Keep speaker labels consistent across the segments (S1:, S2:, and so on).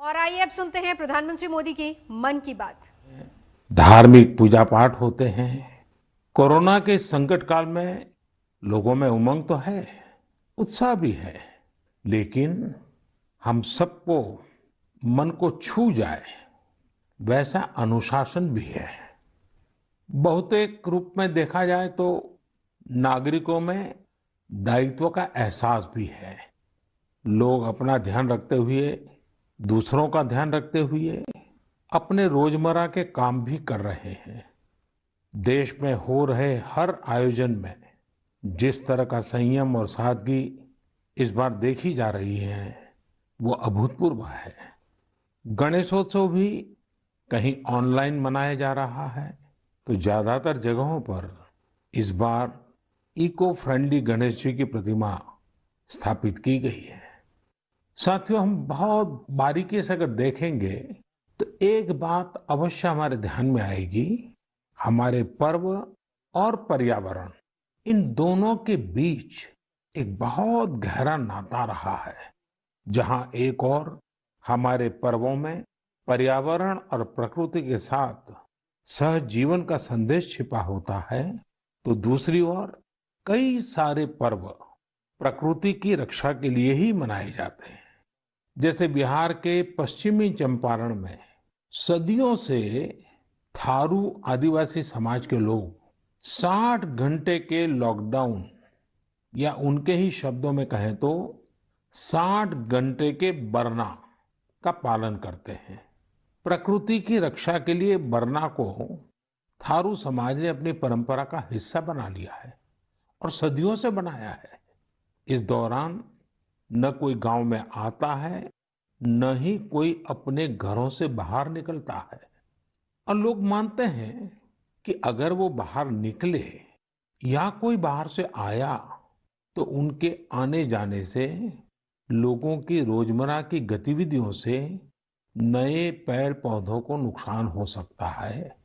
S1: और आइए अब सुनते हैं प्रधानमंत्री मोदी की मन की बात।
S2: धार्मिक पूजा पाठ होते हैं। कोरोना के संकट काल में लोगों में उमंग तो है, उत्साह भी है, लेकिन हम सबको मन को छू जाए वैसा अनुशासन भी है। बहुतेक रूप में देखा जाए तो नागरिकों में दायित्व का एहसास भी है। लोग अपना ध्यान रखते हुए, दूसरों का ध्यान रखते हुए अपने रोजमर्रा के काम भी कर रहे हैं। देश में हो रहे हर आयोजन में जिस तरह का संयम और सादगी इस बार देखी जा रही है, वो अभूतपूर्व है। गणेशोत्सव भी कहीं ऑनलाइन मनाया जा रहा है, तो ज्यादातर जगहों पर इस बार इको फ्रेंडली गणेश जी की प्रतिमा स्थापित की गई है। साथियों, हम बहुत बारीकी से अगर देखेंगे तो एक बात अवश्य हमारे ध्यान में आएगी। हमारे पर्व और पर्यावरण, इन दोनों के बीच एक बहुत गहरा नाता रहा है। जहां एक और हमारे पर्वों में पर्यावरण और प्रकृति के साथ सहजीवन का संदेश छिपा होता है, तो दूसरी ओर कई सारे पर्व प्रकृति की रक्षा के लिए ही मनाए जाते हैं। जैसे बिहार के पश्चिमी चंपारण में सदियों से थारू आदिवासी समाज के लोग 60 घंटे के लॉकडाउन, या उनके ही शब्दों में कहें तो 60 घंटे के बरना का पालन करते हैं। प्रकृति की रक्षा के लिए बरना को थारू समाज ने अपनी परंपरा का हिस्सा बना लिया है और सदियों से बनाया है। इस दौरान न कोई गांव में आता है, न ही कोई अपने घरों से बाहर निकलता है। और लोग मानते हैं कि अगर वो बाहर निकले या कोई बाहर से आया, तो उनके आने जाने से लोगों की रोजमर्रा की गतिविधियों से नए पेड़ पौधों को नुकसान हो सकता है।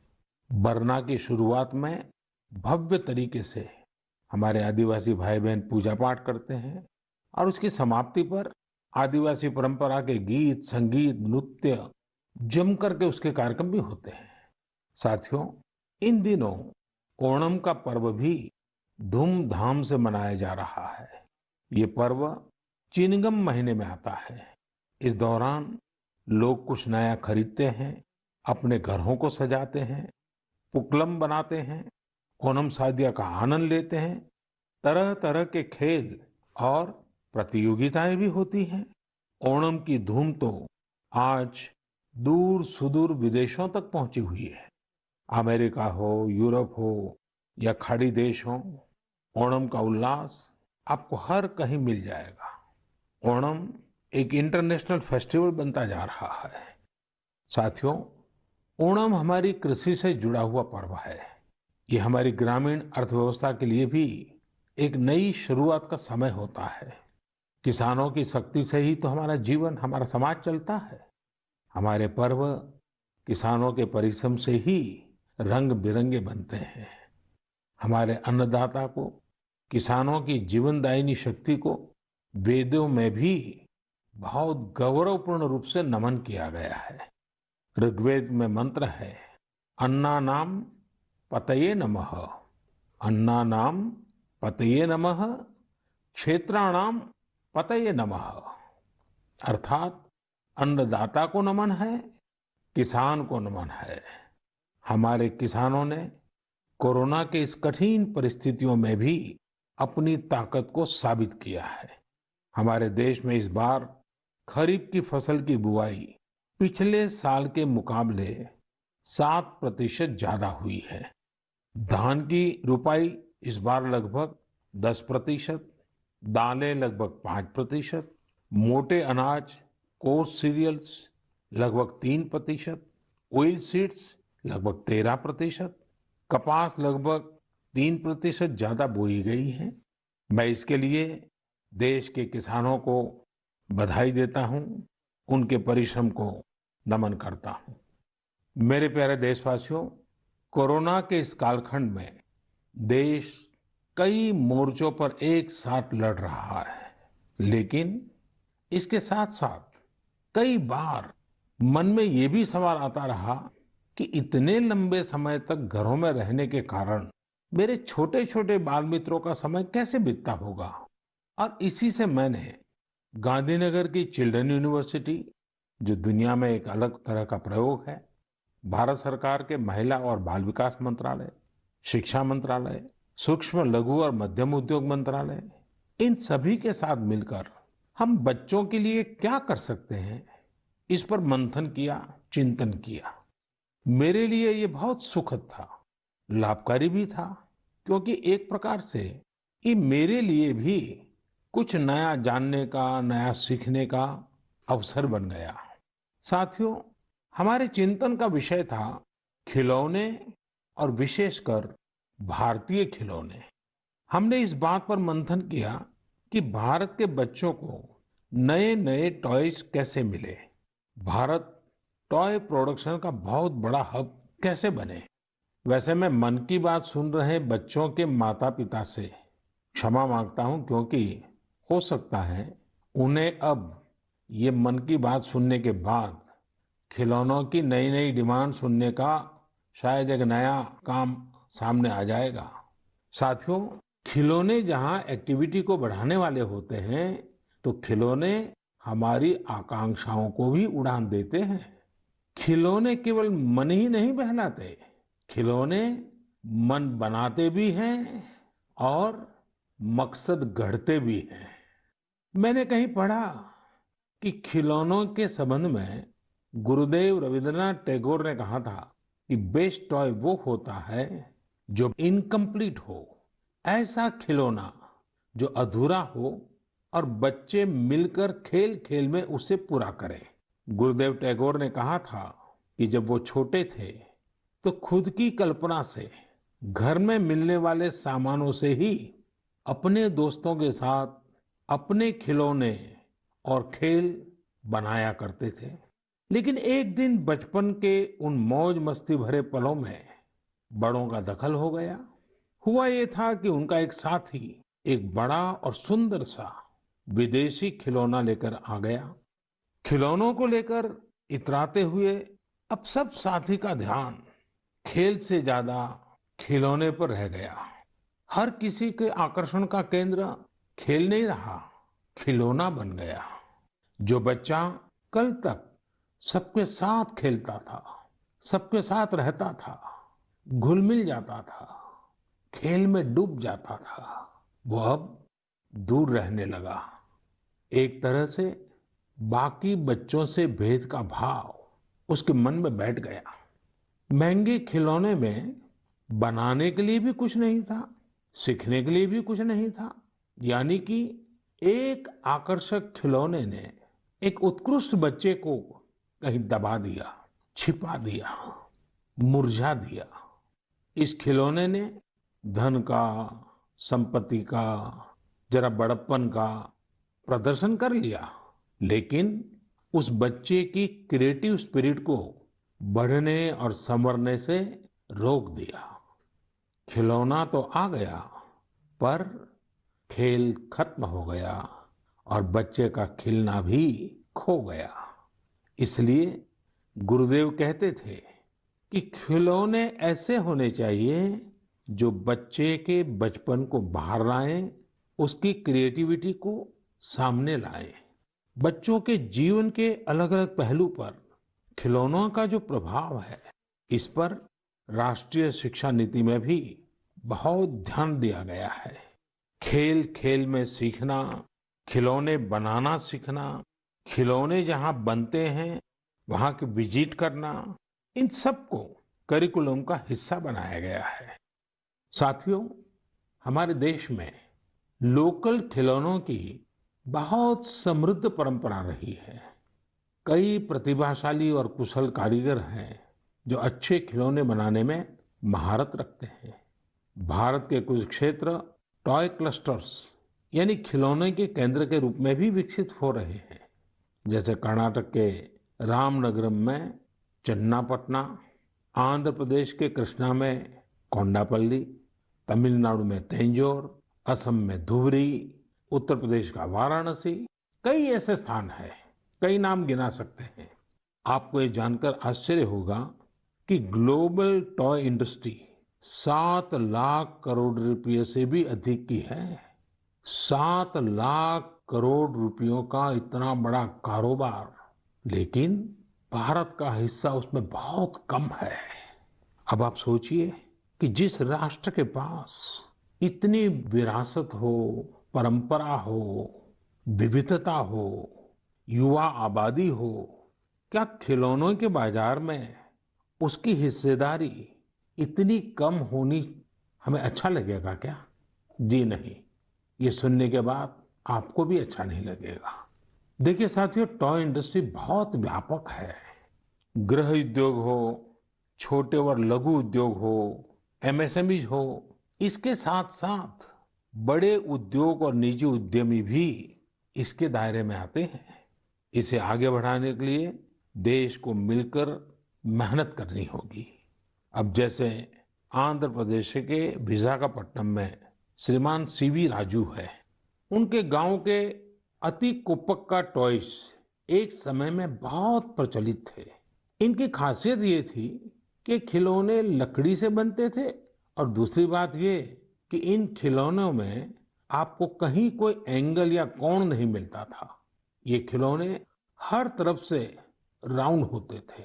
S2: बरना की शुरुआत में भव्य तरीके से हमारे आदिवासी भाई बहन पूजा पाठ करते हैं और उसकी समाप्ति पर आदिवासी परंपरा के गीत, संगीत, नृत्य जम करके उसके कार्यक्रम भी होते हैं। साथियों, इन दिनों ओणम का पर्व भी धूमधाम से मनाया जा रहा है। ये पर्व चिनगम महीने में आता है। इस दौरान लोग कुछ नया खरीदते हैं, अपने घरों को सजाते हैं, पुक्लम बनाते हैं, ओणम सादिया का आनंद लेते हैं। तरह तरह के खेल और प्रतियोगिताएं भी होती हैं। ओणम की धूम तो आज दूर सुदूर विदेशों तक पहुंची हुई है। अमेरिका हो, यूरोप हो या खाड़ी देश हो, ओणम का उल्लास आपको हर कहीं मिल जाएगा। ओणम एक इंटरनेशनल फेस्टिवल बनता जा रहा है। साथियों, ओणम हमारी कृषि से जुड़ा हुआ पर्व है। ये हमारी ग्रामीण अर्थव्यवस्था के लिए भी एक नई शुरुआत का समय होता है। किसानों की शक्ति से ही तो हमारा जीवन, हमारा समाज चलता है। हमारे पर्व किसानों के परिश्रम से ही रंग बिरंगे बनते हैं। हमारे अन्नदाता को, किसानों की जीवनदायिनी शक्ति को वेदों में भी बहुत गौरवपूर्ण रूप से नमन किया गया है। ऋग्वेद में मंत्र है, अन्नानाम पतये नमः, अन्नानाम पतये नमः, क्षेत्राणाम पतये नमः। अर्थात अन्नदाता को नमन है, किसान को नमन है। हमारे किसानों ने कोरोना के इस कठिन परिस्थितियों में भी अपनी ताकत को साबित किया है। हमारे देश में इस बार खरीफ की फसल की बुआई पिछले साल के मुकाबले 7% ज्यादा हुई है। धान की रुपाई इस बार लगभग 10%, दालें लगभग 5%, मोटे अनाज, कोर्स सीरियल्स लगभग 3%, ऑयल सीड्स लगभग 13%, कपास लगभग 3% ज्यादा बोई गई है। मैं इसके लिए देश के किसानों को बधाई देता हूं, उनके परिश्रम को नमन करता हूं। मेरे प्यारे देशवासियों, कोरोना के इस कालखंड में देश कई मोर्चों पर एक साथ लड़ रहा है, लेकिन इसके साथ साथ कई बार मन में ये भी सवाल आता रहा कि इतने लंबे समय तक घरों में रहने के कारण मेरे छोटे छोटे बाल मित्रों का समय कैसे बीतता होगा। और इसी से मैंने गांधीनगर की चिल्ड्रन यूनिवर्सिटी, जो दुनिया में एक अलग तरह का प्रयोग है, भारत सरकार के महिला और बाल विकास मंत्रालय, शिक्षा मंत्रालय, सूक्ष्म लघु और मध्यम उद्योग मंत्रालय, इन सभी के साथ मिलकर हम बच्चों के लिए क्या कर सकते हैं, इस पर मंथन किया, चिंतन किया। मेरे लिए ये बहुत सुखद था, लाभकारी भी था, क्योंकि एक प्रकार से ये मेरे लिए भी कुछ नया जानने का, नया सीखने का अवसर बन गया। साथियों, हमारे चिंतन का विषय था खिलौने और विशेषकर भारतीय खिलौने। हमने इस बात पर मंथन किया कि भारत के बच्चों को नए नए टॉयज कैसे मिले, भारत टॉय प्रोडक्शन का बहुत बड़ा हब कैसे बने। वैसे मैं मन की बात सुन रहे बच्चों के माता पिता से क्षमा मांगता हूं, क्योंकि हो सकता है उन्हें अब ये मन की बात सुनने के बाद खिलौनों की नई नई डिमांड सुनने का शायद एक नया काम सामने आ जाएगा। साथियों, खिलौने जहां एक्टिविटी को बढ़ाने वाले होते हैं, तो खिलौने हमारी आकांक्षाओं को भी उड़ान देते हैं। खिलौने केवल मन ही नहीं बहलाते, खिलौने मन बनाते भी हैं और मकसद गढ़ते भी हैं। मैंने कहीं पढ़ा कि खिलौनों के संबंध में गुरुदेव रविंद्रनाथ टैगोर ने कहा था कि बेस्ट टॉय वो होता है जो इनकम्प्लीट हो, ऐसा खिलौना जो अधूरा हो और बच्चे मिलकर खेल खेल में उसे पूरा करें। गुरुदेव टैगोर ने कहा था कि जब वो छोटे थे तो खुद की कल्पना से घर में मिलने वाले सामानों से ही अपने दोस्तों के साथ अपने खिलौने और खेल बनाया करते थे। लेकिन एक दिन बचपन के उन मौज मस्ती भरे पलों में बड़ों का दखल हो गया। हुआ ये था कि उनका एक साथी एक बड़ा और सुंदर सा विदेशी खिलौना लेकर आ गया। खिलौनों को लेकर इतराते हुए अब सब साथी का ध्यान खेल से ज्यादा खिलौने पर रह गया। हर किसी के आकर्षण का केंद्र खेल नहीं रहा, खिलौना बन गया। जो बच्चा कल तक सबके साथ खेलता था, सबके साथ रहता था, घुल मिल जाता था, खेल में डूब जाता था, वो अब दूर रहने लगा। एक तरह से बाकी बच्चों से भेद का भाव उसके मन में बैठ गया। महंगे खिलौने में बनाने के लिए भी कुछ नहीं था, सीखने के लिए भी कुछ नहीं था। यानी कि एक आकर्षक खिलौने ने एक उत्कृष्ट बच्चे को कहीं दबा दिया, छिपा दिया, मुरझा दिया। इस खिलौने ने धन का, संपत्ति का, जरा बड़प्पन का प्रदर्शन कर लिया, लेकिन उस बच्चे की क्रिएटिव स्पिरिट को बढ़ने और संवरने से रोक दिया। खिलौना तो आ गया, पर खेल खत्म हो गया और बच्चे का खिलना भी खो गया। इसलिए गुरुदेव कहते थे कि खिलौने ऐसे होने चाहिए जो बच्चे के बचपन को बाहर लाएं, उसकी क्रिएटिविटी को सामने लाएं। बच्चों के जीवन के अलग अलग पहलू पर खिलौनों का जो प्रभाव है, इस पर राष्ट्रीय शिक्षा नीति में भी बहुत ध्यान दिया गया है। खेल खेल में सीखना, खिलौने बनाना सीखना, खिलौने जहां बनते हैं वहां की विजिट करना, इन सबको करिकुलम का हिस्सा बनाया गया है। साथियों, हमारे देश में लोकल खिलौनों की बहुत समृद्ध परंपरा रही है। कई प्रतिभाशाली और कुशल कारीगर हैं जो अच्छे खिलौने बनाने में महारत रखते हैं। भारत के कुछ क्षेत्र टॉय क्लस्टर्स यानी खिलौने के केंद्र के रूप में भी विकसित हो रहे हैं। जैसे कर्नाटक के रामनगरम में चन्नापटना, आंध्र प्रदेश के कृष्णा में कोंडापल्ली, तमिलनाडु में तंजौर, असम में धुबरी, उत्तर प्रदेश का वाराणसी, कई ऐसे स्थान हैं, कई नाम गिना सकते हैं। आपको ये जानकर आश्चर्य होगा कि global toy industry 7 lakh crore रुपए से भी अधिक की है। 7 लाख करोड़ रुपयों का इतना बड़ा कारोबार, लेकिन भारत का हिस्सा उसमें बहुत कम है। अब आप सोचिए कि जिस राष्ट्र के पास इतनी विरासत हो, परंपरा हो, विविधता हो, युवा आबादी हो, क्या खिलौनों के बाजार में उसकी हिस्सेदारी इतनी कम होनी हमें अच्छा लगेगा क्या? जी नहीं, ये सुनने के बाद आपको भी अच्छा नहीं लगेगा। देखिए साथियों, टॉय इंडस्ट्री बहुत व्यापक है। गृह उद्योग हो, छोटे और लघु उद्योग हो, एमएसएमई हो, इसके साथ साथ बड़े उद्योग और निजी उद्यमी भी इसके दायरे में आते हैं। इसे आगे बढ़ाने के लिए देश को मिलकर मेहनत करनी होगी। अब जैसे आंध्र प्रदेश के विशाखापट्टनम में श्रीमान सीवी राजू है। उनके गांव के अति कोप्पका टॉयज एक समय में बहुत प्रचलित थे। इनकी खासियत ये थी कि खिलौने लकड़ी से बनते थे और दूसरी बात ये कि इन खिलौनों में आपको कहीं कोई एंगल या कोण नहीं मिलता था। ये खिलौने हर तरफ से राउंड होते थे,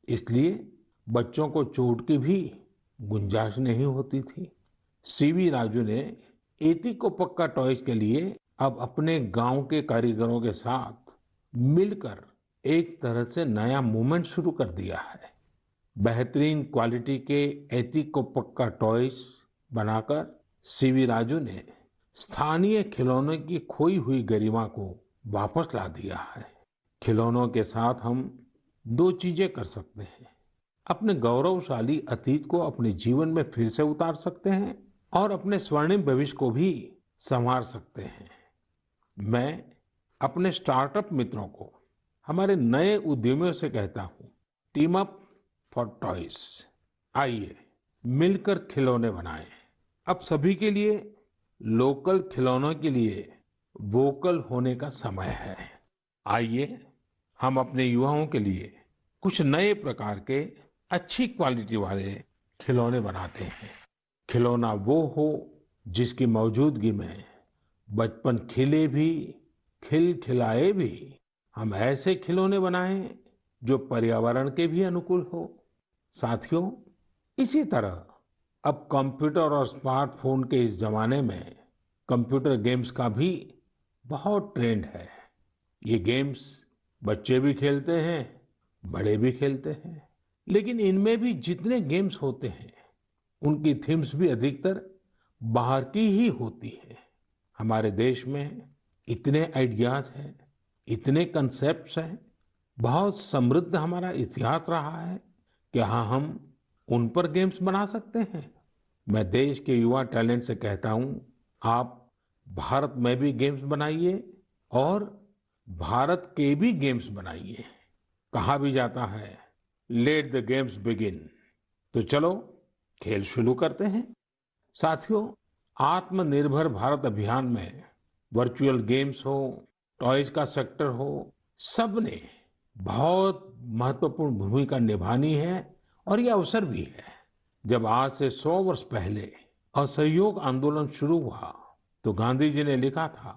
S2: इसलिए बच्चों को चोट की भी गुंजाइश नहीं होती थी। सीवी राजू ने एती को पक्का टॉयज के लिए अब अपने गांव के कारीगरों के साथ मिलकर एक तरह से नया मूवमेंट शुरू कर दिया है। बेहतरीन क्वालिटी के एती को पक्का टॉयज बनाकर सीवी राजू ने स्थानीय खिलौनों की खोई हुई गरिमा को वापस ला दिया है। खिलौनों के साथ हम दो चीजें कर सकते हैं। अपने गौरवशाली अतीत को अपने जीवन में फिर से उतार सकते हैं और अपने स्वर्णिम भविष्य को भी संवार सकते हैं। मैं अपने स्टार्टअप मित्रों को, हमारे नए उद्यमियों से कहता हूं, टीम अप फॉर टॉयज। आइए मिलकर खिलौने बनाएं। अब सभी के लिए लोकल खिलौनों के लिए वोकल होने का समय है। आइए हम अपने युवाओं के लिए कुछ नए प्रकार के अच्छी क्वालिटी वाले खिलौने बनाते हैं। खिलौना वो हो जिसकी मौजूदगी में बचपन खिले भी, खिलखिलाए भी। हम ऐसे खिलौने बनाएं जो पर्यावरण के भी अनुकूल हो। साथियों, इसी तरह अब कंप्यूटर और स्मार्टफोन के इस जमाने में कंप्यूटर गेम्स का भी बहुत ट्रेंड है। ये गेम्स बच्चे भी खेलते हैं, बड़े भी खेलते हैं, लेकिन इनमें भी जितने गेम्स होते हैं उनकी थीम्स भी अधिकतर बाहर की ही होती है। हमारे देश में इतने आइडियाज हैं, इतने कंसेप्ट्स हैं, बहुत समृद्ध हमारा इतिहास रहा है कि हाँ, हम उन पर गेम्स बना सकते हैं। मैं देश के युवा टैलेंट से कहता हूँ, आप भारत में भी गेम्स बनाइए और भारत के भी गेम्स बनाइए। कहा भी जाता है, लेट द गेम्स बिगिन। तो चलो खेल शुरू करते हैं। साथियों, आत्मनिर्भर भारत अभियान में वर्चुअल गेम्स हो, टॉयज का सेक्टर हो, सबने बहुत महत्वपूर्ण भूमिका निभानी है और ये अवसर भी है। जब आज से 100 वर्ष पहले असहयोग आंदोलन शुरू हुआ तो गांधी जी ने लिखा था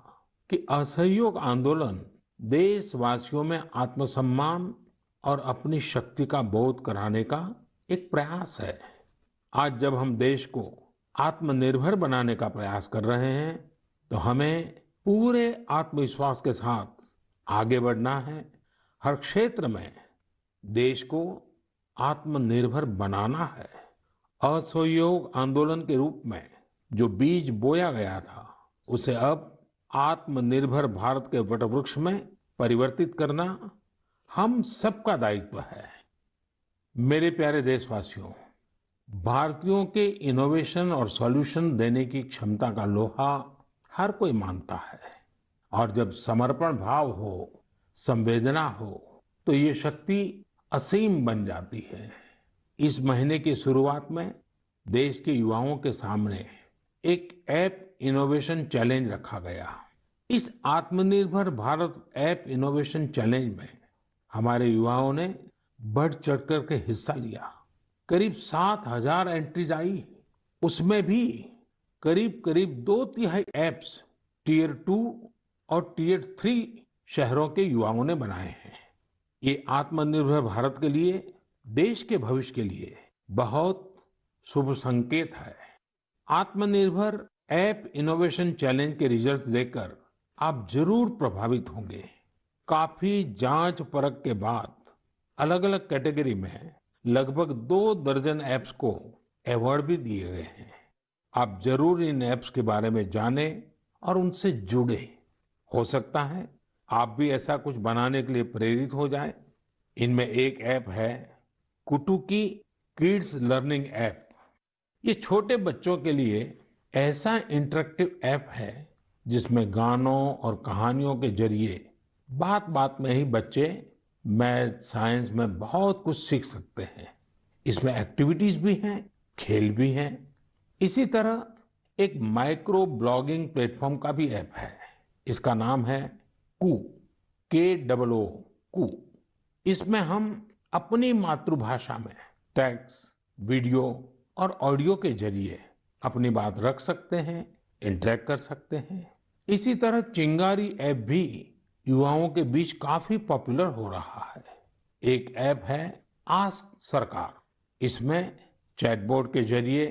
S2: कि असहयोग आंदोलन देशवासियों में आत्मसम्मान और अपनी शक्ति का बोध कराने का एक प्रयास है। आज जब हम देश को आत्मनिर्भर बनाने का प्रयास कर रहे हैं तो हमें पूरे आत्मविश्वास के साथ आगे बढ़ना है। हर क्षेत्र में देश को आत्मनिर्भर बनाना है। असहयोग आंदोलन के रूप में जो बीज बोया गया था उसे अब आत्मनिर्भर भारत के वटवृक्ष में परिवर्तित करना हम सबका दायित्व है। मेरे प्यारे देशवासियों, भारतीयों के इनोवेशन और सॉल्यूशन देने की क्षमता का लोहा हर कोई मानता है और जब समर्पण भाव हो, संवेदना हो, तो ये शक्ति असीम बन जाती है। इस महीने की शुरुआत में देश के युवाओं के सामने एक ऐप इनोवेशन चैलेंज रखा गया। इस आत्मनिर्भर भारत ऐप इनोवेशन चैलेंज में हमारे युवाओं ने बढ़ चढ़ कर के हिस्सा लिया। करीब 7,000 एंट्रीज आई। उसमें भी करीब करीब 2/3 ऐप्स टियर 2 और टियर 3 शहरों के युवाओं ने बनाए हैं। ये आत्मनिर्भर भारत के लिए, देश के भविष्य के लिए बहुत शुभ संकेत है। आत्मनिर्भर ऐप इनोवेशन चैलेंज के रिजल्ट्स देखकर आप जरूर प्रभावित होंगे। काफी जांच परख के बाद अलग अलग कैटेगरी में लगभग 2 दर्जन ऐप्स को अवार्ड भी दिए गए हैं। आप जरूर इन ऐप्स के बारे में जानें और उनसे जुड़े। हो सकता है आप भी ऐसा कुछ बनाने के लिए प्रेरित हो जाएं। इनमें एक ऐप है कुटुकी किड्स लर्निंग ऐप। ये छोटे बच्चों के लिए ऐसा इंटरेक्टिव ऐप है जिसमें गानों और कहानियों के जरिए बात बात में ही बच्चे मैथ साइंस में बहुत कुछ सीख सकते हैं। इसमें एक्टिविटीज भी हैं, खेल भी हैं। इसी तरह एक माइक्रो ब्लॉगिंग प्लेटफॉर्म का भी ऐप है। इसका नाम है कू, KOO कू। इसमें हम अपनी मातृभाषा में टेक्स्ट, वीडियो और ऑडियो के जरिए अपनी बात रख सकते हैं, इंटरेक्ट कर सकते हैं। इसी तरह चिंगारी ऐप भी युवाओं के बीच काफी पॉपुलर हो रहा है। एक ऐप है आस्क सरकार। इसमें चैटबॉट के जरिए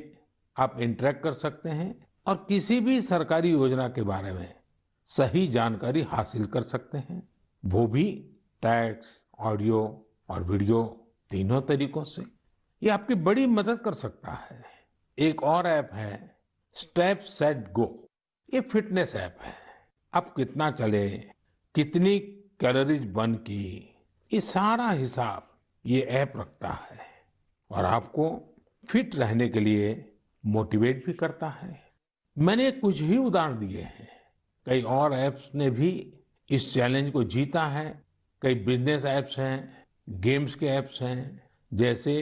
S2: आप इंटरेक्ट कर सकते हैं और किसी भी सरकारी योजना के बारे में सही जानकारी हासिल कर सकते हैं, वो भी टेक्स्ट, ऑडियो और वीडियो तीनों तरीकों से। ये आपकी बड़ी मदद कर सकता है। एक और ऐप है स्टेप सेट गो। ये फिटनेस ऐप है। आप कितना चले, कितनी कैलोरीज बर्न की, ये सारा हिसाब ये ऐप रखता है और आपको फिट रहने के लिए मोटिवेट भी करता है। मैंने कुछ ही उदाहरण दिए हैं। कई और ऐप्स ने भी इस चैलेंज को जीता है। कई बिजनेस ऐप्स हैं, गेम्स के ऐप्स हैं, जैसे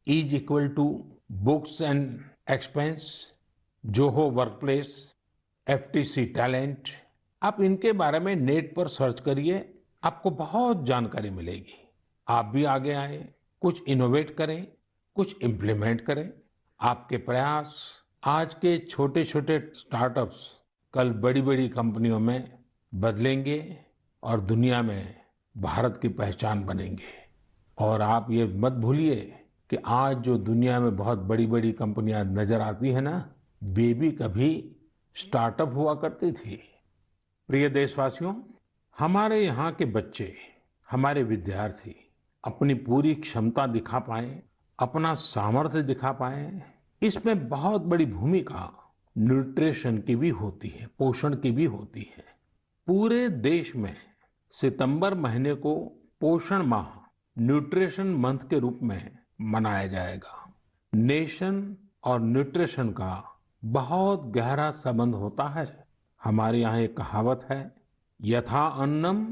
S2: is equal to books and expense, Zoho workplace, FTC talent. आप इनके बारे में नेट पर सर्च करिए, आपको बहुत जानकारी मिलेगी। आप भी आगे आए, कुछ इनोवेट करें, कुछ इम्प्लीमेंट करें। आपके प्रयास आज के छोटे छोटे स्टार्टअप्स कल बड़ी बड़ी कंपनियों में बदलेंगे और दुनिया में भारत की पहचान बनेंगे। और आप ये मत भूलिए कि आज जो दुनिया में बहुत बड़ी बड़ी कंपनियां नजर आती है ना, वे भी कभी स्टार्टअप हुआ करती थी। प्रिय देशवासियों, हमारे यहाँ के बच्चे, हमारे विद्यार्थी अपनी पूरी क्षमता दिखा पाए, अपना सामर्थ्य दिखा पाए, इसमें बहुत बड़ी भूमिका न्यूट्रिशन की भी होती है, पोषण की भी होती है। पूरे देश में सितंबर महीने को पोषण माह, न्यूट्रिशन मंथ के रूप में मनाया जाएगा। नेशन और न्यूट्रिशन का बहुत गहरा संबंध होता है। हमारे यहाँ एक कहावत है, यथा अन्नम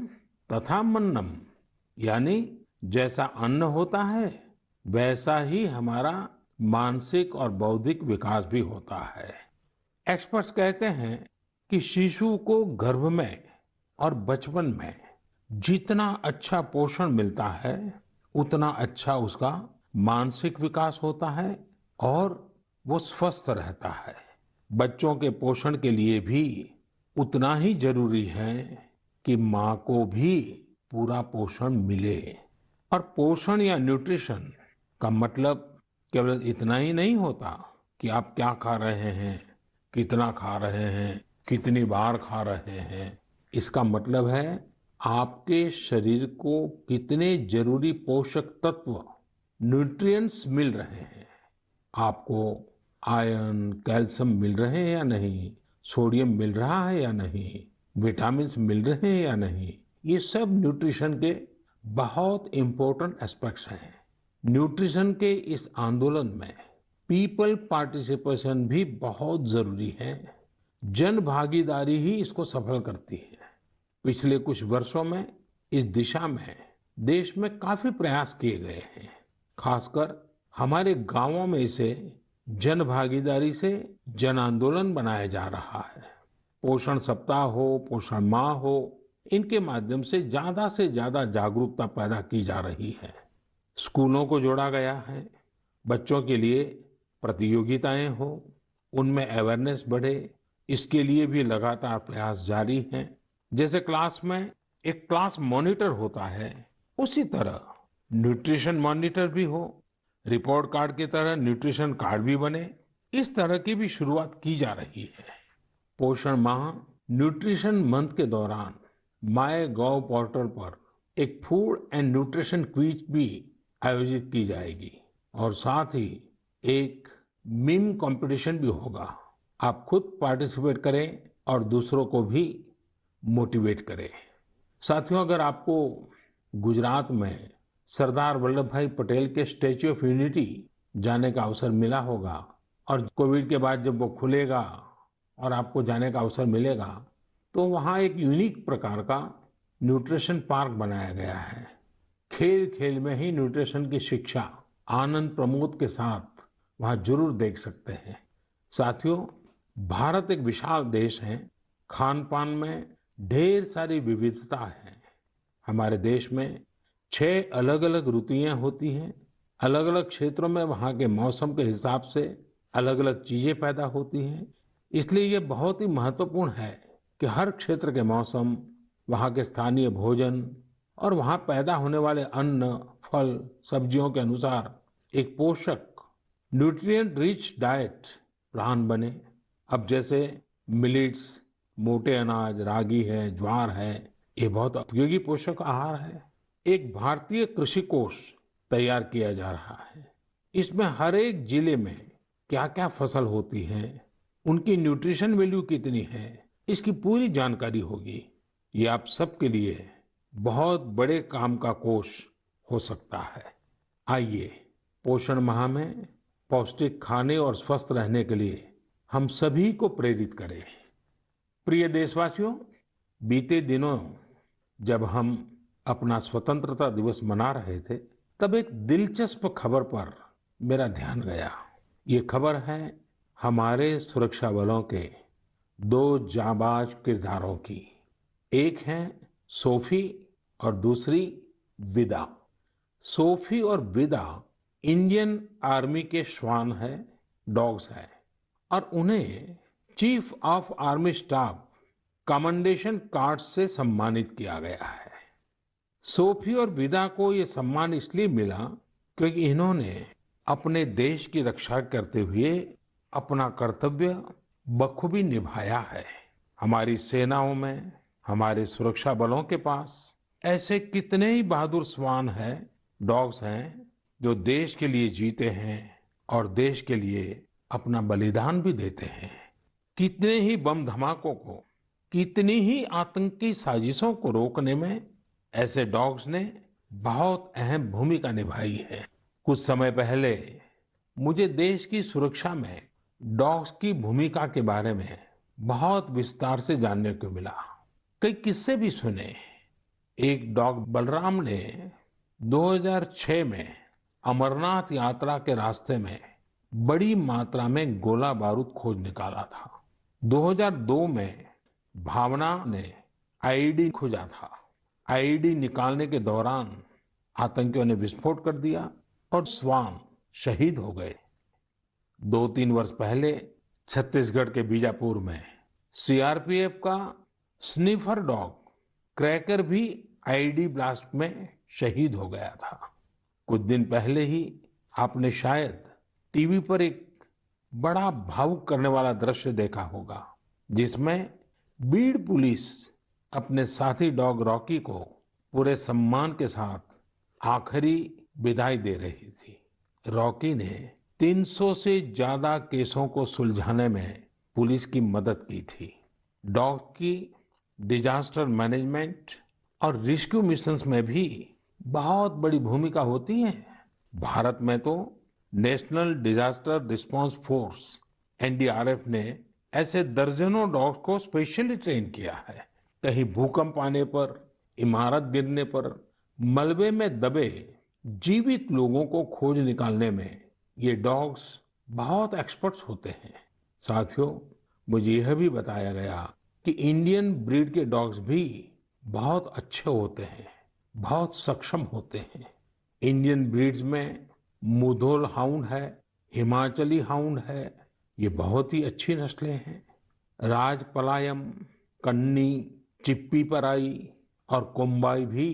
S2: तथा मन्नम, यानी जैसा अन्न होता है वैसा ही हमारा मानसिक और बौद्धिक विकास भी होता है। एक्सपर्ट्स कहते हैं कि शिशु को गर्भ में और बचपन में जितना अच्छा पोषण मिलता है उतना अच्छा उसका मानसिक विकास होता है और वो स्वस्थ रहता है। बच्चों के पोषण के लिए भी उतना ही जरूरी है कि माँ को भी पूरा पोषण मिले। और पोषण या न्यूट्रिशन का मतलब केवल इतना ही नहीं होता कि आप क्या खा रहे हैं, कितना खा रहे हैं, कितनी बार खा रहे हैं। इसका मतलब है आपके शरीर को कितने जरूरी पोषक तत्व, न्यूट्रिएंट्स मिल रहे हैं। आपको आयरन, कैल्शियम मिल रहे हैं या नहीं, सोडियम मिल रहा है या नहीं, विटामिन्स मिल रहे हैं या नहीं, ये सब न्यूट्रिशन के बहुत इंपॉर्टेंट एस्पेक्ट्स हैं। न्यूट्रिशन के इस आंदोलन में पीपल पार्टिसिपेशन भी बहुत जरूरी है। जन भागीदारी ही इसको सफल करती है। पिछले कुछ वर्षों में इस दिशा में देश में काफी प्रयास किए गए हैं। खासकर हमारे गांवों में इसे जन भागीदारी से जन आंदोलन बनाया जा रहा है। पोषण सप्ताह हो, पोषण माह हो, इनके माध्यम से ज्यादा जागरूकता पैदा की जा रही है। स्कूलों को जोड़ा गया है, बच्चों के लिए प्रतियोगिताएं हो, उनमें अवेयरनेस बढ़े, इसके लिए भी लगातार प्रयास जारी हैं। जैसे क्लास में एक क्लास मॉनिटर होता है, उसी तरह न्यूट्रिशन मॉनिटर भी हो, रिपोर्ट कार्ड की तरह न्यूट्रिशन कार्ड भी बने, इस तरह की भी शुरुआत की जा रही है। पोषण माह न्यूट्रिशन मंथ के दौरान माय गॉव पोर्टल पर एक फूड एंड न्यूट्रिशन क्विज भी आयोजित की जाएगी और साथ ही एक मीम कंपटीशन भी होगा। आप खुद पार्टिसिपेट करें और दूसरों को भी मोटिवेट करें। साथियों, अगर आपको गुजरात में सरदार वल्लभ भाई पटेल के स्टैच्यू ऑफ यूनिटी जाने का अवसर मिला होगा और कोविड के बाद जब वो खुलेगा और आपको जाने का अवसर मिलेगा, तो वहाँ एक यूनिक प्रकार का न्यूट्रिशन पार्क बनाया गया है। खेल खेल में ही न्यूट्रिशन की शिक्षा आनंद प्रमोद के साथ वहाँ जरूर देख सकते हैं। साथियों, भारत एक विशाल देश है। खान पान में ढेर सारी विविधता है। हमारे देश में 6 अलग अलग ऋतुएं होती हैं। अलग अलग क्षेत्रों में वहाँ के मौसम के हिसाब से अलग अलग चीजें पैदा होती हैं। इसलिए ये बहुत ही महत्वपूर्ण है कि हर क्षेत्र के मौसम, वहाँ के स्थानीय भोजन और वहाँ पैदा होने वाले अन्न, फल, सब्जियों के अनुसार एक पोषक न्यूट्रिएंट रिच डाइट प्लान बने। अब जैसे मिलेट्स, मोटे अनाज, रागी है, ज्वार है, ये बहुत उपयोगी पोषक आहार है। एक भारतीय कृषि कोष तैयार किया जा रहा है। इसमें हर एक जिले में क्या क्या फसल होती है, उनकी न्यूट्रिशन वैल्यू कितनी है, इसकी पूरी जानकारी होगी। ये आप सबके लिए बहुत बड़े काम का कोष हो सकता है। आइए, पोषण माह में पौष्टिक खाने और स्वस्थ रहने के लिए हम सभी को प्रेरित करें। प्रिय देशवासियों, बीते दिनों जब हम अपना स्वतंत्रता दिवस मना रहे थे, तब एक दिलचस्प खबर पर मेरा ध्यान गया। ये खबर है हमारे सुरक्षा बलों के 2 जाबाज किरदारों की। एक है सोफी और दूसरी विदा। सोफी और विदा इंडियन आर्मी के श्वान है, डॉग्स है, और उन्हें chief of army staff commendation card से सम्मानित किया गया है। सोफी और विदा को ये सम्मान इसलिए मिला क्योंकि इन्होंने अपने देश की रक्षा करते हुए अपना कर्तव्य बखूबी निभाया है। हमारी सेनाओं में, हमारे सुरक्षा बलों के पास ऐसे कितने ही बहादुर श्वान हैं, डॉग्स हैं, जो देश के लिए जीते हैं और देश के लिए अपना बलिदान भी देते हैं। कितने ही बम धमाकों को, कितनी ही आतंकी साजिशों को रोकने में ऐसे डॉग्स ने बहुत अहम भूमिका निभाई है। कुछ समय पहले मुझे देश की सुरक्षा में डॉग्स की भूमिका के बारे में बहुत विस्तार से जानने को मिला। कई किस्से भी सुने। एक डॉग बलराम ने 2006 में अमरनाथ यात्रा के रास्ते में बड़ी मात्रा में गोला बारूद खोज निकाला था। 2002 में भावना ने आईईडी खोजा था। आईईडी निकालने के दौरान आतंकियों ने विस्फोट कर दिया और श्वान शहीद हो गए। 2-3 वर्ष पहले छत्तीसगढ़ के बीजापुर में सीआरपीएफ का स्निफर डॉग क्रैकर भी आईईडी ब्लास्ट में शहीद हो गया था। कुछ दिन पहले ही आपने शायद टीवी पर एक बड़ा भावुक करने वाला दृश्य देखा होगा, जिसमें बीड़ पुलिस अपने साथी डॉग रॉकी को पूरे सम्मान के साथ आखिरी विदाई दे रही थी। रॉकी ने 300 से ज्यादा केसों को सुलझाने में पुलिस की मदद की थी। डॉग की डिजास्टर मैनेजमेंट और रेस्क्यू मिशंस में भी बहुत बड़ी भूमिका होती है। भारत में तो national disaster response force NDRF ने ऐसे दर्जनों डॉग्स को स्पेशली ट्रेन किया है। कहीं भूकंप आने पर, इमारत गिरने पर, मलबे में दबे जीवित लोगों को खोज निकालने में ये डॉग्स बहुत एक्सपर्ट्स होते हैं। साथियों, मुझे यह भी बताया गया कि इंडियन ब्रीड के डॉग्स भी बहुत अच्छे होते हैं, बहुत सक्षम होते हैं। इंडियन ब्रीड्स में मुधोल हाउंड है, हिमाचली हाउंड है। ये बहुत ही अच्छी नस्लें हैं। राजपलायम, कन्नी, चिप्पी पराई और कोम्बाई भी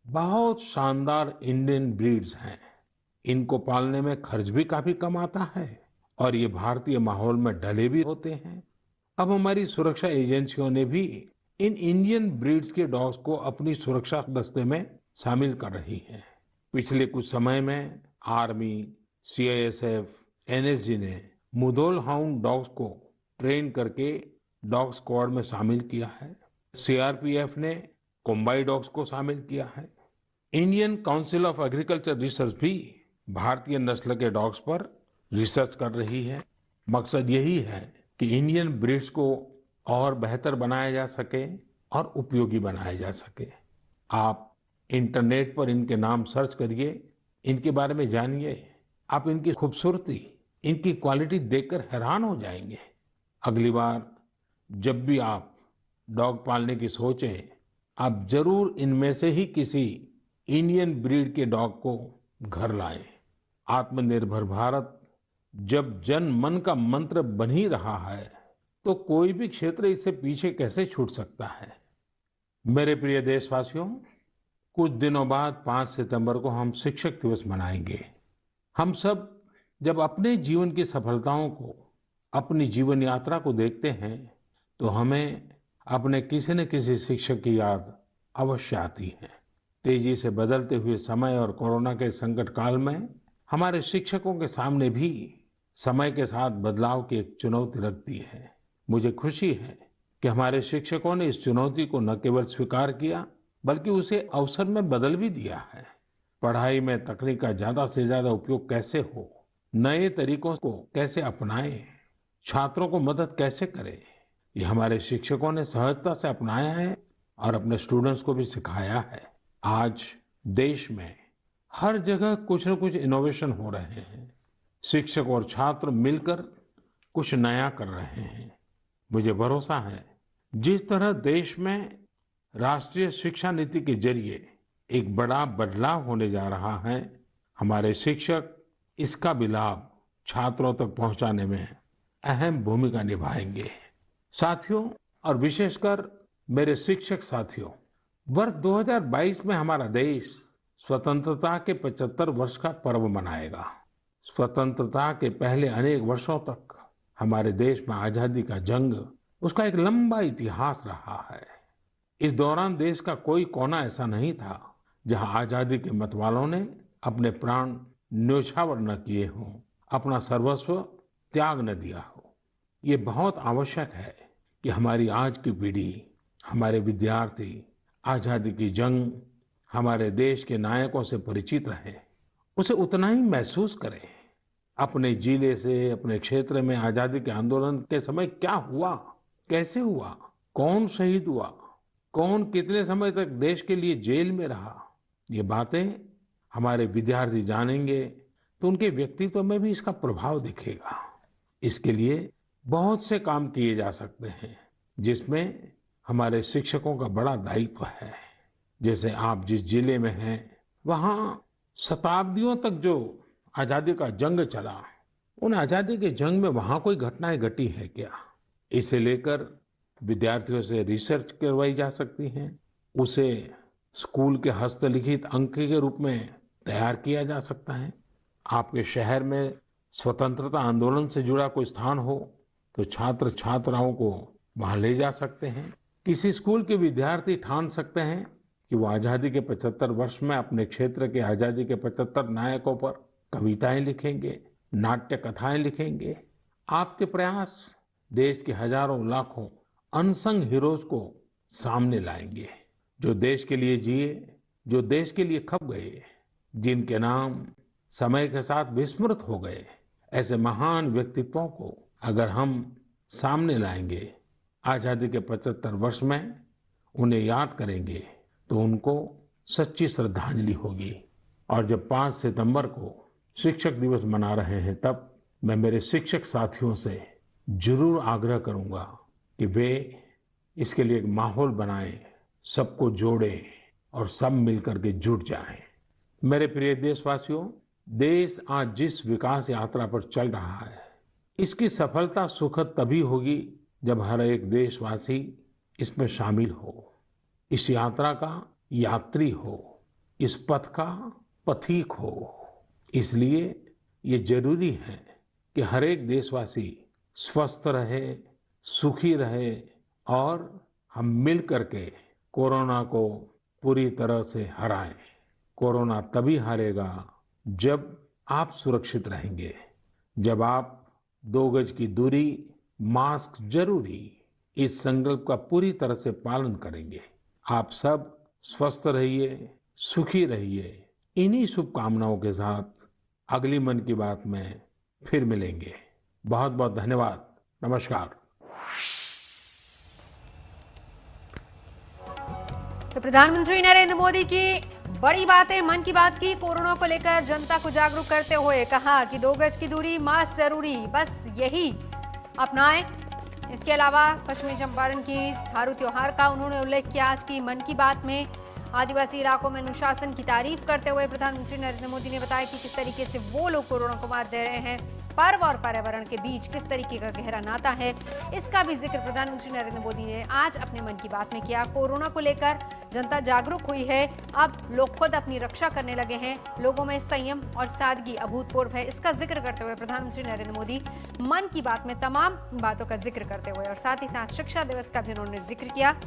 S2: बहुत शानदार इंडियन ब्रीड्स हैं। इनको पालने में खर्च भी काफी कम आता है और ये भारतीय माहौल में ढले भी होते हैं। अब हमारी सुरक्षा एजेंसियों ने भी इन इंडियन ब्रीड्स के डॉग्स को अपनी सुरक्षा दस्ते में शामिल कर रही है। पिछले कुछ समय में आर्मी, सीआईएसएफ, एनएसजी ने मुधोल हाउंड डॉग्स को ट्रेन करके डॉग स्क्वाड में शामिल किया है। सीआरपीएफ ने कोम्बाई डॉग्स को शामिल किया है। Indian council of agriculture research भी भारतीय नस्ल के डॉग्स पर रिसर्च कर रही है। मकसद यही है कि इंडियन ब्रीड्स को और बेहतर बनाया जा सके और उपयोगी बनाया जा सके। आप इंटरनेट पर इनके नाम सर्च करिए, इनके बारे में जानिए। आप इनकी खूबसूरती, इनकी क्वालिटी देखकर हैरान हो जाएंगे। अगली बार जब भी आप डॉग पालने की सोचें, आप जरूर इनमें से ही किसी इंडियन ब्रीड के डॉग को घर लाएं। आत्मनिर्भर भारत जब जन मन का मंत्र बन ही रहा है, तो कोई भी क्षेत्र इससे पीछे कैसे छूट सकता है। मेरे प्रिय देशवासियों, कुछ दिनों बाद 5 सितंबर को हम शिक्षक दिवस मनाएंगे। हम सब जब अपने जीवन की सफलताओं को, अपनी जीवन यात्रा को देखते हैं, तो हमें अपने किसी न किसी शिक्षक की याद अवश्य आती है। तेजी से बदलते हुए समय और कोरोना के संकट काल में हमारे शिक्षकों के सामने भी समय के साथ बदलाव की एक चुनौती रख दी है। मुझे खुशी है कि हमारे शिक्षकों ने इस चुनौती को न केवल स्वीकार किया, बल्कि उसे अवसर में बदल भी दिया है। पढ़ाई में तकनीक का ज्यादा से ज्यादा उपयोग कैसे हो, नए तरीकों को कैसे अपनाएं, छात्रों को मदद कैसे करें, ये हमारे शिक्षकों ने सहजता से अपनाया है और अपने स्टूडेंट्स को भी सिखाया है। आज देश में हर जगह कुछ न कुछ इनोवेशन हो रहे हैं। शिक्षक और छात्र मिलकर कुछ नया कर रहे हैं। मुझे भरोसा है, जिस तरह देश में राष्ट्रीय शिक्षा नीति के जरिए एक बड़ा बदलाव होने जा रहा है, हमारे शिक्षक इसका भी लाभ छात्रों तक पहुंचाने में अहम भूमिका निभाएंगे। साथियों, और विशेषकर मेरे शिक्षक साथियों, वर्ष 2022 में हमारा देश स्वतंत्रता के 75 वर्ष का पर्व मनाएगा। स्वतंत्रता के पहले अनेक वर्षों तक हमारे देश में आजादी का जंग, उसका एक लंबा इतिहास रहा है। इस दौरान देश का कोई कोना ऐसा नहीं था जहां आजादी के मतवालों ने अपने प्राण न्योछावर न किए हों, अपना सर्वस्व त्याग न दिया हो। ये बहुत आवश्यक है कि हमारी आज की पीढ़ी, हमारे विद्यार्थी आजादी की जंग, हमारे देश के नायकों से परिचित रहे, उसे उतना ही महसूस करें। अपने जिले से, अपने क्षेत्र में आजादी के आंदोलन के समय क्या हुआ, कैसे हुआ, कौन शहीद हुआ, कौन कितने समय तक देश के लिए जेल में रहा, ये बातें हमारे विद्यार्थी जानेंगे तो उनके व्यक्तित्व में भी इसका प्रभाव दिखेगा। इसके लिए बहुत से काम किए जा सकते हैं, जिसमें हमारे शिक्षकों का बड़ा दायित्व है। जैसे आप जिस जिले में हैं, वहाँ शताब्दियों तक जो आजादी का जंग चला, उन आजादी के जंग में वहाँ कोई घटनाएं घटी है क्या, इसे लेकर विद्यार्थियों से रिसर्च करवाई जा सकती हैं। उसे स्कूल के हस्तलिखित अंक के रूप में तैयार किया जा सकता है। आपके शहर में स्वतंत्रता आंदोलन से जुड़ा कोई स्थान हो तो छात्र छात्राओं को वहां ले जा सकते हैं। किसी स्कूल के विद्यार्थी ठान सकते हैं कि वो आजादी के 75 वर्ष में अपने क्षेत्र के आजादी के 75 नायकों पर कविताएं लिखेंगे, नाट्य कथाएं लिखेंगे। आपके प्रयास देश के हजारों लाखों अनसंग हीरोज को सामने लाएंगे, जो देश के लिए जिए, जो देश के लिए खप गए, जिनके नाम समय के साथ विस्मृत हो गए। ऐसे महान व्यक्तित्वों को अगर हम सामने लाएंगे, आजादी के 75 वर्ष में उन्हें याद करेंगे, तो उनको सच्ची श्रद्धांजलि होगी। और जब 5 सितंबर को शिक्षक दिवस मना रहे हैं, तब मैं मेरे शिक्षक साथियों से जरूर आग्रह करूंगा कि वे इसके लिए एक माहौल बनाएं, सबको जोड़ें और सब मिलकर के जुट जाएं। मेरे प्रिय देशवासियों, देश आज जिस विकास यात्रा पर चल रहा है, इसकी सफलता सुखद तभी होगी जब हर एक देशवासी इसमें शामिल हो, इस यात्रा का यात्री हो, इस पथ का पथिक हो। इसलिए ये जरूरी है कि हर एक देशवासी स्वस्थ रहे, सुखी रहे और हम मिल करके कोरोना को पूरी तरह से हराएं। कोरोना तभी हारेगा जब आप सुरक्षित रहेंगे, जब आप 2 गज की दूरी, मास्क जरूरी, इस संकल्प का पूरी तरह से पालन करेंगे। आप सब स्वस्थ रहिए, सुखी रहिए। इन्हीं शुभकामनाओं के साथ अगली मन की बात में फिर मिलेंगे। बहुत बहुत धन्यवाद। नमस्कार।
S1: तो प्रधानमंत्री नरेंद्र मोदी की बड़ी बातें मन की बात की। कोरोना को लेकर जनता को जागरूक करते हुए कहा कि 2 गज की दूरी, मास्क जरूरी, बस यही अपनाएं। इसके अलावा पश्चिमी चंपारण की थारू त्योहार का उन्होंने उल्लेख किया। आज की मन की बात में आदिवासी इलाकों में अनुशासन की तारीफ करते हुए प्रधानमंत्री नरेंद्र मोदी ने बताया कि किस तरीके से वो लोग कोरोना को मात दे रहे हैं। पर्व और पर्यावरण के बीच किस तरीके का गहरा नाता है, इसका भी जिक्र प्रधानमंत्री नरेंद्र मोदी ने आज अपने मन की बात में किया। कोरोना को लेकर जनता जागरूक हुई है, अब लोग खुद अपनी रक्षा करने लगे हैं, लोगों में संयम और सादगी अभूतपूर्व है। इसका जिक्र करते हुए प्रधानमंत्री नरेंद्र मोदी मन की बात में तमाम बातों का जिक्र करते हुए और साथ ही साथ शिक्षा दिवस का भी उन्होंने जिक्र किया।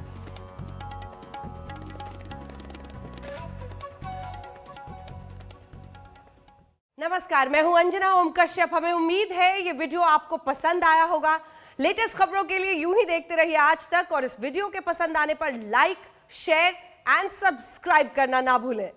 S3: नमस्कार, मैं हूं अंजना ओम कश्यप। हमें उम्मीद है ये वीडियो आपको पसंद आया होगा। लेटेस्ट खबरों के लिए यूं ही देखते रहिए आज तक और इस वीडियो के पसंद आने पर लाइक, शेयर एंड सब्सक्राइब करना ना भूलें।